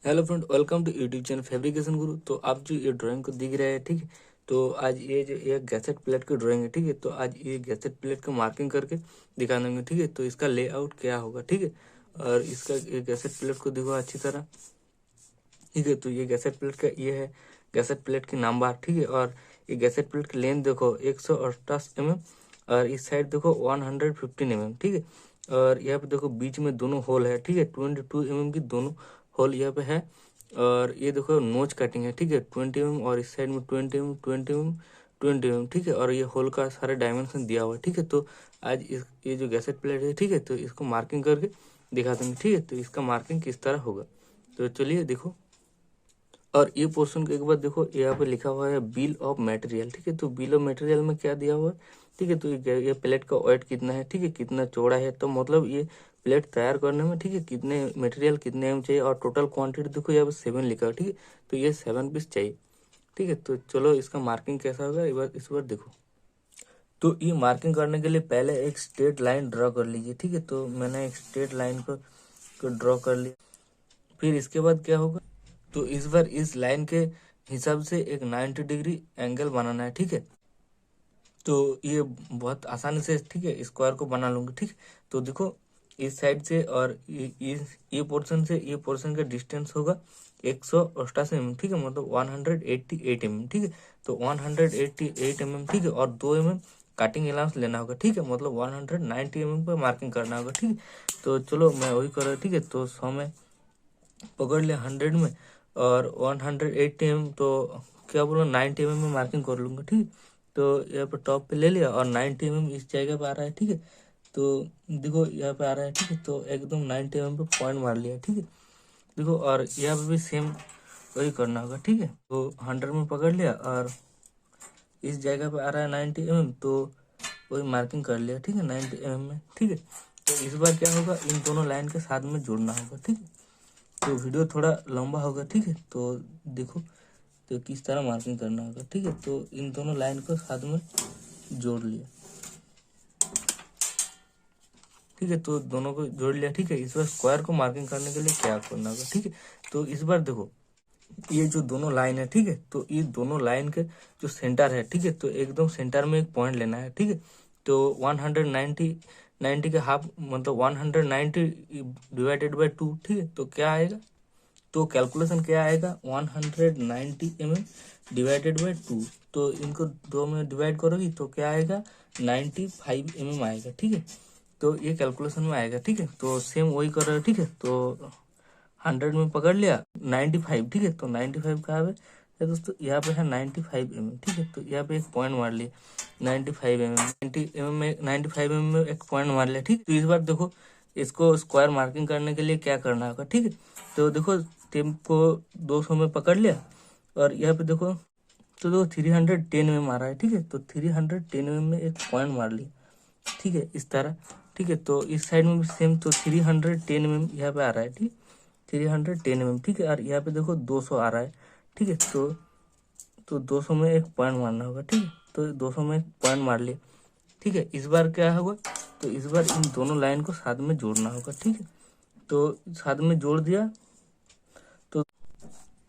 Hello friend, welcome to YouTube channel fabrication Guru. तो आप जो ये ड्राइंग को दिख रहा है, ठीक है। तो आज ये जो ये गैसेट प्लेट की ड्राइंग है, ठीक है। तो आज ये गैसेट प्लेट को मार्किंग करके दिखा देंगे, ठीक है। तो इसका लेआउट क्या होगा, ठीक है। और इसका ये गैसेट प्लेट को देखो अच्छी तरह, ठीक है। तो ये गैसेट प्लेट का ये है गैसेट प्लेट की नाम बार, ठीक है। और ये गैसेट प्लेट की लेंथ देखो 188 mm और इस साइड देखो 115 mm, ठीक है। और यहाँ पे देखो बीच में दोनों होल है, ठीक है। 22 mm की दोनों होल यहाँ पे है। और ये देखो नोच कटिंग है, ठीक है। 20 mm और इस साइड में 20 mm, ठीक है। और ये होल का सारे डायमेंशन दिया हुआ है, ठीक है। तो आज ये जो गैसेट प्लेट है, ठीक है, तो इसको मार्किंग करके दिखा देंगे, ठीक है। तो इसका मार्किंग किस तरह होगा, तो चलिए देखो। और ये पोर्शन के एक बार देखो, यहाँ पे लिखा हुआ है बिल ऑफ मटेरियल, ठीक है। तो बिल ऑफ मटेरियल में क्या दिया हुआ है, ठीक है। तो ये प्लेट का वेट कितना है, ठीक है, कितना चौड़ा है। तो मतलब ये प्लेट तैयार करने में, ठीक है, कितने मटेरियल कितने एम चाहिए। और टोटल क्वांटिटी देखो यहाँ पे 7 लिखा है, ठीक है। तो ये 7 पीस चाहिए, ठीक है। तो चलो इसका मार्किंग कैसा होगा इस बार देखो। तो ये मार्किंग करने के लिए पहले एक स्ट्रेट लाइन ड्रॉ कर लीजिए, ठीक है। तो मैंने एक स्ट्रेट लाइन को ड्रॉ कर लिया। फिर इसके बाद क्या होगा, तो इस बार इस लाइन के हिसाब से एक 90 डिग्री एंगल बनाना है, ठीक है। तो ये बहुत आसानी से, ठीक है, स्क्वायर को बना लूंगी, ठीक। तो देखो इस साइड से और ये पोर्शन से ये पोर्शन का डिस्टेंस होगा 188 mm, ठीक है। मतलब 188 mm, ठीक है। तो 188 mm, ठीक है। और 2 mm काटिंग अलाउंस लेना होगा, ठीक है। मतलब 190 mm पे मार्किंग करना होगा, ठीक है। तो चलो मैं वही कर रहा हूँ, ठीक है। तो 100 में पकड़ लिया 100 में, और 180 mm, तो क्या बोलो 90 mm में मार्किंग कर लूंगा, ठीक है। तो यहाँ पे टॉप पे ले लिया और 90 mm इस जगह पे आ रहा है, ठीक है। तो देखो यहाँ पे आ रहा है, ठीक है। तो एकदम 90 mm पे पॉइंट मार लिया, ठीक है। देखो और यहाँ पे भी सेम वही करना होगा, ठीक है। तो 100 में पकड़ लिया और इस जगह पे आ रहा है 90 mm, तो वही मार्किंग कर लिया, ठीक है, 90 mm में, ठीक है। तो इस बार क्या होगा, इन दोनों लाइन के साथ में जोड़ना होगा, ठीक है। तो वीडियो थोड़ा लंबा होगा, ठीक है। तो देखो तो किस तरह मार्किंग करना होगा, ठीक है। तो इन दोनों लाइन को साथ में जोड़ लिया, ठीक है। तो दोनों को जोड़ लिया, ठीक है। इस बार स्क्वायर को मार्किंग करने के लिए क्या करना होगा, ठीक है। तो इस बार देखो ये जो दोनों लाइन है, ठीक है। तो ये दोनों लाइन के जो सेंटर है, ठीक है, तो एकदम सेंटर में एक पॉइंट लेना है, ठीक है। तो 190 के हाफ मतलब 190 डिवाइडेड बाई 2, ठीक है। तो क्या आएगा, तो कैलकुलेशन क्या आएगा, 190 mm डिवाइडेड बाई 2। तो इनको 2 में डिवाइड करोगी तो क्या आएगा, 95 mm आएगा, ठीक है। तो ये कैलकुलेशन में आएगा, ठीक है। तो सेम वही कर रहे हो, ठीक है। तो 100 में पकड़ लिया 95, ठीक है। तो 95 कहाँ पे है दोस्तों, यहाँ पे है 95 mm, ठीक है। तो यहाँ पे एक पॉइंट मार लिया 95 mm, 90 mm में 95 mm में एक पॉइंट मार लिया, ठीक है। तो इस बार देखो इसको स्क्वायर मार्किंग करने के लिए क्या करना होगा, ठीक है। तो देखो टेप को 200 में पकड़ लिया और यहाँ पे देखो, तो देखो 310 mm आ रहा है, ठीक है। तो 310 mm में एक पॉइंट मार लिया, ठीक है, इस तरह, ठीक है। तो इस साइड में भी सेम, तो 310 mm यहाँ पे आ रहा है, ठीक, 310 mm, ठीक है। और यहाँ पे देखो 200 आ रहा है, ठीक है। तो 200 में एक पॉइंट मारना होगा, ठीक है। तो 200 में एक पॉइंट मार लिया, ठीक है। इस बार क्या होगा, तो इस बार इन दोनों लाइन को साथ में जोड़ना होगा, ठीक है। तो साथ में जोड़ दिया,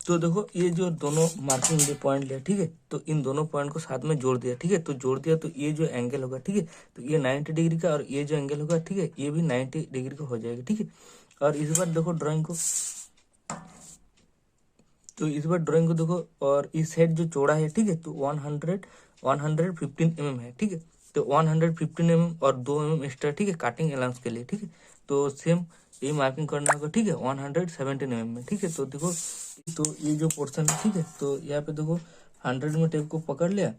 तो देखो ये जो दोनों मार्किंग जो पॉइंट लिया, ठीक है। तो इन दोनों पॉइंट को साथ में जोड़ दिया, ठीक है। तो जोड़ दिया तो ये जो एंगल होगा, ठीक है, तो ये 90 डिग्री का, और ये जो एंगल होगा, ठीक है, ये भी 90 डिग्री का हो जाएगा, ठीक है। और इस बार देखो ड्राइंग को, तो इस बार ड्राइंग को देखो, और इस साइड जो चौड़ा है, ठीक है, तो 115 mm है, ठीक है। तो 115 mm और 2 mm एक्स्ट्रा, ठीक है, काटिंग अलाउंस के लिए, ठीक है। तो सेम ये मार्किंग करना होगा, ठीक है, 117 mm में, ठीक है। तो देखो तो ये जो पोर्शन है, ठीक है, तो यहाँ पे देखो 100 में टेप को पकड़ लिया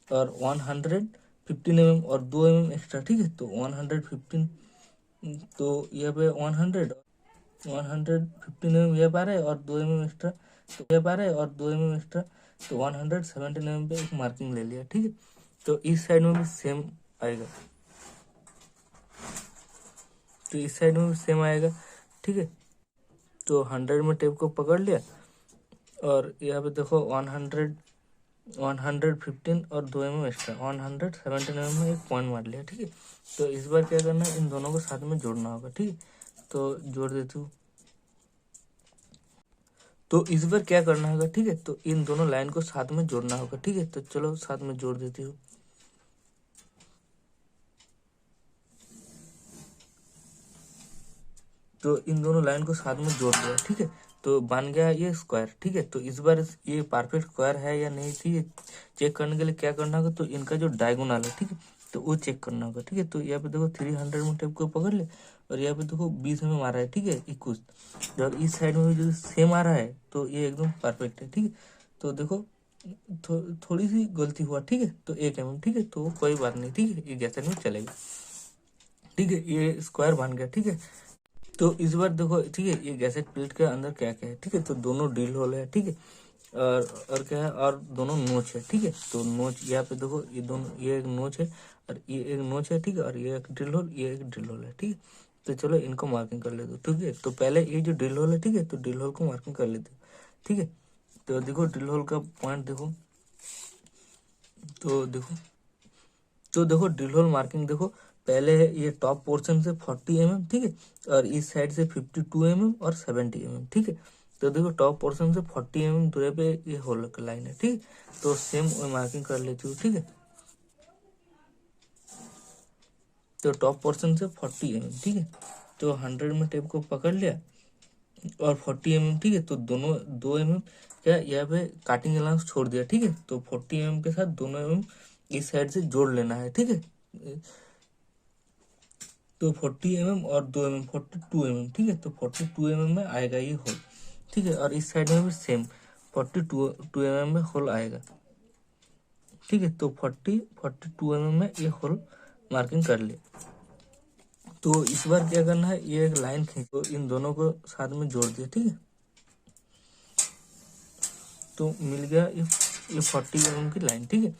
और 115 mm और 2 mm एक्स्ट्रा, ठीक है। तो 115, तो यहाँ पे 115 mm यहाँ पर है और 2 mm एक्स्ट्रा, तो यहाँ पर है और 2 mm एक्स्ट्रा, तो 117 mm पे एक मार्किंग ले लिया, ठीक है। तो इस साइड में भी सेम आएगा, तो इस साइड में भी सेम आएगा, ठीक है। तो 100 में टेप को पकड़ लिया और यहाँ पे देखो 115 और 2 mm एक्स्ट्रा, 117 mm में एक पॉइंट मार लिया, ठीक है। तो इस बार क्या करना है, इन दोनों को साथ में जोड़ना होगा, ठीक है। तो जोड़ देती हूँ, तो इस बार क्या करना होगा, ठीक है, तो इन दोनों लाइन को साथ में जोड़ना होगा, ठीक है। तो चलो साथ में जोड़ देती हूँ। तो इन दोनों लाइन को साथ में जोड़ दिया, ठीक है, तो बन गया ये स्क्वायर, ठीक है। तो इस बार ये परफेक्ट स्क्वायर है या नहीं, ठीक है, चेक करने के लिए क्या करना होगा, तो इनका जो डायगोनल है, ठीक है, तो वो चेक करना होगा, ठीक है। तो यहाँ पे देखो 300 में टेप को पकड़ ले, और यहाँ पे देखो 20 में मारा है, ठीक है, 21, और इस साइड में भी जो सेम आ रहा है, तो ये एकदम परफेक्ट है, ठीक है। तो देखो थोड़ी सी गलती हुआ, ठीक है, तो 1 mm, ठीक है, तो कोई बात नहीं, ठीक है, ये गैसेट में चलेगा, ठीक है, ये स्क्वायर बन गया, ठीक है। तो इस बार देखो, ठीक है, ये गैसेट प्लेट के अंदर क्या क्या है, ठीक है, तो दोनों ड्रिल होल है, ठीक है, और क्या है, और दोनों नोच है, ठीक है। तो नोच यहाँ पे देखो, ये दोनों, ये एक नोच है और ये एक नोच है, ठीक है, और ये एक ड्रिल होल, ये एक ड्रिल होल है, ठीक है। तो चलो इनको मार्किंग कर लेते, ठीक है। तो पहले ये जो ड्रिल होल है, ठीक है, तो ड्रिल होल को मार्किंग कर लेते, ठीक है। तो देखो ड्रिल होल का पॉइंट देखो, तो देखो ड्रिल होल मार्किंग देखो, पहले है ये टॉप पोर्शन से 40 mm, ठीक है, और इस साइड से 52 mm और 70 mm, ठीक है। तो देखो टॉप पोर्शन से 40 mm दूरी पे ये होल का लाइन है, ठीक है। तो सेम मार्किंग कर लेती हूँ, ठीक है। तो टॉप पोर्शन से 40 mm, ठीक है, तो 100 में टेप को पकड़ लिया और 40 mm, ठीक है, तो दोनों 2 mm क्या यहाँ पे काटिंग अलाउंस छोड़ दिया, ठीक है। तो 40 mm के साथ दोनों mm इस साइड से जोड़ लेना है, ठीक है। तो 40 mm और 2 mm 42 mm, ठीक है। तो 42 mm में आएगा ये होल, ठीक है, और इस साइड में भी सेम 42 mm में होल आएगा, ठीक है। तो 42 mm में ये होल मार्किंग कर ले। तो इस बार क्या करना है, ये एक लाइन खींच, तो इन दोनों को साथ में जोड़ दिया, ठीक है। तो मिल गया ये 40 mm की लाइन, ठीक है।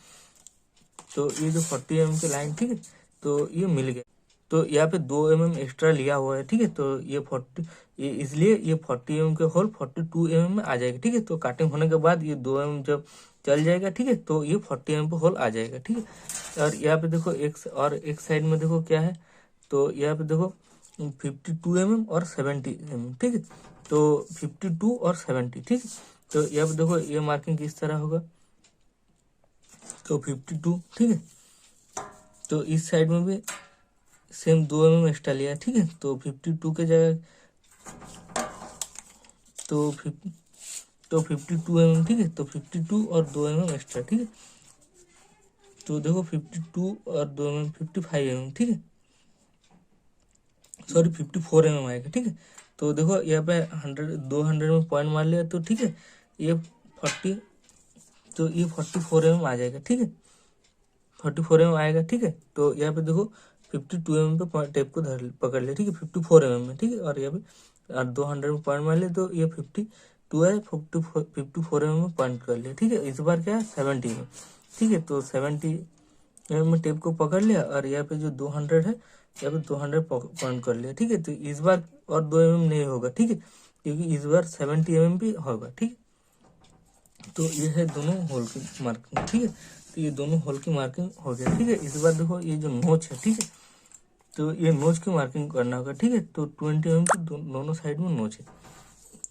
तो ये जो 40 mm की लाइन, ठीक है, तो ये मिल गया। तो यहाँ पे 2 mm एक्स्ट्रा लिया हुआ है, ठीक है। तो ये इसलिए ये 40 mm के होल 42 mm में आ जाएगा, ठीक है। तो काटिंग होने के बाद ये 2 mm जब चल जाएगा, ठीक है, तो ये 40 mm पे होल आ जाएगा, ठीक है। और यहाँ पे देखो एक साइड में देखो क्या है, तो यहाँ पे देखो 52 mm और 70 mm, ठीक है। तो 52 और 70, ठीक है। तो यहाँ पे देखो ये मार्किंग किस तरह होगा, तो 52, ठीक है। तो इस साइड में भी सेम 2 mm एक्स्ट्रा लिया, ठीक है। तो 52 के जगह तो 52 mm, ठीक है। तो 52 और 2 mm एक्स्ट्रा, ठीक है। तो देखो 52 और 2 mm 55 mm, ठीक है, सॉरी 54 mm आएगा, ठीक है। तो देखो यहाँ पे 200 में पॉइंट मार लिया, तो ठीक है, ये 40, तो ये 44 mm आ जाएगा, ठीक है, 44 mm आएगा, ठीक है। तो यहाँ पे देखो 52 mm पे टेप को पकड़ ले, ठीक है, 54 mm में, ठीक है, और यहाँ पे 200 में पॉइंट मार ले, तो ये 52 है, 54 mm में पॉइंट कर लिया, ठीक है। इस बार क्या है 70 में, ठीक है। तो 70 mm में टेप को पकड़ लिया, और यहाँ पे जो 200 है, यहाँ पे 200 पॉइंट कर लिया, ठीक है। तो इस बार और 2 mm नहीं होगा, ठीक है, क्योंकि इस बार 70 mm भी होगा, ठीक है। तो ये है दोनों होल की मार्किंग, ठीक है। तो ये दोनों होल की मार्किंग हो गया, ठीक है। इस बार देखो ये जो नोच है, ठीक है, तो ये नोच की मार्किंग करना होगा, ठीक है। तो 20 mm की दोनों साइड में नोच है,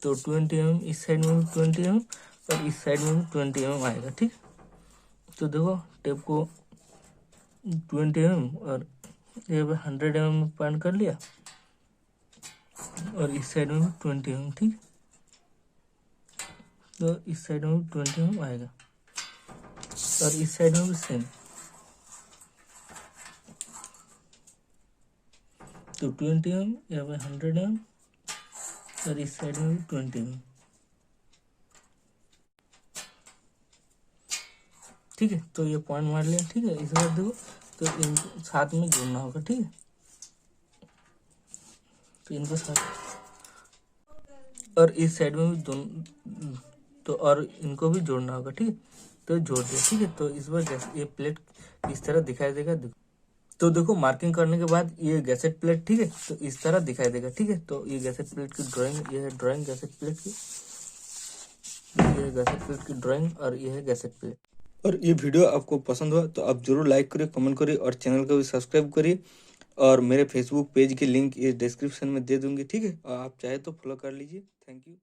तो 20 mm इस साइड में भी 20 mm और इस साइड में भी 20 mm आएगा, ठीक। तो देखो टेप को 20 mm और ये 100 mm में पॉइंट कर लिया, और इस साइड में भी 20 mm, ठीक। तो इस साइड में भी 20 mm आएगा, और इस साइड में भी सेम। तो 20 mm, यहाँ पे 100 mm, और इस साइड में भी 20 mm, ठीक है। तो ये पॉइंट मार लिया, ठीक है। इस बार देखो, तो इनको साथ में जोड़ना होगा, ठीक है। तो इनको साथ, और इस साइड में भी दोनों, तो और इनको भी जोड़ना होगा, ठीक है। तो जोड़ दिया, ठीक है। तो इस बार ये प्लेट इस तरह दिखाई देगा, तो देखो मार्किंग करने के बाद ये गैसेट प्लेट, ठीक है, तो इस तरह दिखाई देगा, ठीक है। तो ये गैसेट प्लेट की ड्राइंग, ये है ड्राइंग गैसेट प्लेट की, ये है गैसेट प्लेट की ड्राइंग, और ये है गैसेट प्लेट। और ये वीडियो आपको पसंद हुआ तो आप जरूर लाइक करिए, कमेंट करिए, और चैनल को भी सब्सक्राइब करिए, और मेरे फेसबुक पेज की लिंक ये डिस्क्रिप्शन में दे दूंगी, ठीक है। और आप चाहे तो फॉलो कर लीजिए। Thank you.